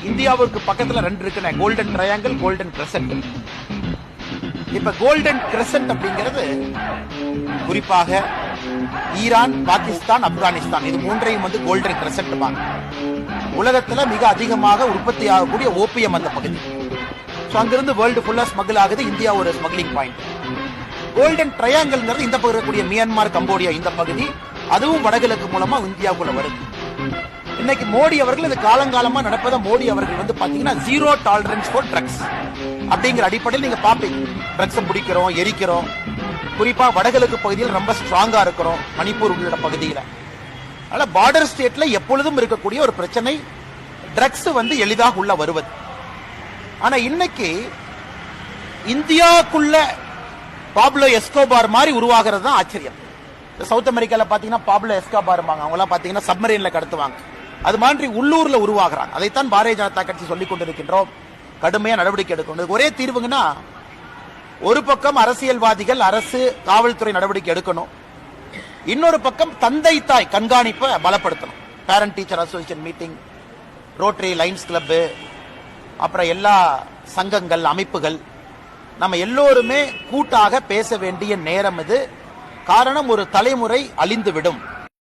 இந்தியாவுக்கு பக்கத்துல ரெண்டு இருக்குண்ணே, கோல்டன் ட்ரையாங்கிள், கோல்டன் கிரசன்ட். இப்ப கோல்டன் கிரசன்ட் அப்படிங்கிறது குறிப்பாக ஈரான், பாகிஸ்தான், ஆப்கானிஸ்தான் இது மூன்றையும் கோல்டன் கிரசன்ட் பாங்க. உலகத்துல மிக அதிகமாக உற்பத்தி ஆகக்கூடிய ஓபியம் அந்த பகுதி. அங்கிருந்து வேர்ல்டு ஃபுல்லா ஸ்மகிள் ஆகுது. இந்தியா ஒரு ஸ்மக்லிங் பாயிண்ட். கோல்டன் ட்ரையாங்கிள்ங்கிறது இந்த பகுதி இருக்கக்கூடிய மியான்மர், கம்போடியா இந்த பகுதி, அதுவும் வடகிழக்கு மூலமா இந்தியாவுக்குள்ள வருது. இன்னைக்கு மோடி அவர்கள் இது காலங்காலமா நடப்பதை மோடி அவர்கள் பாத்தீங்கன்னா ஜீரோ டாலரன்ஸ் ஃபார் ட்ரக்ஸ் அப்படிங்கிற அடிப்படையில் நீங்க பாப்பீங்க. ட்ரக்ஸ் பிடிக்கிறோம், எரிக்கிறோம். குறிப்பா வடகிழக்கு பகுதியில் ரொம்ப ஸ்ட்ராங்கா இருக்கிறோம், மணிப்பூர் உள்ளிட்ட பகுதியில. அதனால பார்டர் ஸ்டேட்ல எப்பொழுதும் இருக்கக்கூடிய ஒரு பிரச்சனை ட்ரக்ஸ் எளிதாக உள்ள வருவது. ஆனா இன்னைக்கு இந்தியாவுக்குள்ள பாப்லோ எஸ்கோபார் மாதிரி உருவாகிறது தான் ஆச்சரியம். சவுத் அமெரிக்கால பாத்தீங்கன்னா பாப்லோ எஸ்கோபார் அவங்க எல்லாம் பாத்தீங்கன்னா சப்மரீன்ல கடத்துவாங்க. அது மாதிரி உள்ளூர்ல உருவாகிறாங்க. அதைத்தான் பாரதிய ஜனதா கட்சி சொல்லிக் கொண்டிருக்கின்றோம். கடுமையா நடவடிக்கை எடுக்கணும். ஒரே தீர்வுங்கன்னா ஒரு பக்கம் அரசியல்வாதிகள், அரசு, காவல்துறை நடவடிக்கை எடுக்கணும். இன்னொரு பக்கம் தந்தை தாய் கண்காணிப்பை பலப்படுத்தணும். Parent teacher association meeting, rotary, lions club, அப்புறம் எல்லா சங்கங்கள், அமைப்புகள், நம்ம எல்லோருமே கூட்டாக பேச வேண்டிய நேரம் இது. காரணம், ஒரு தலைமுறை அழிந்துவிடும்.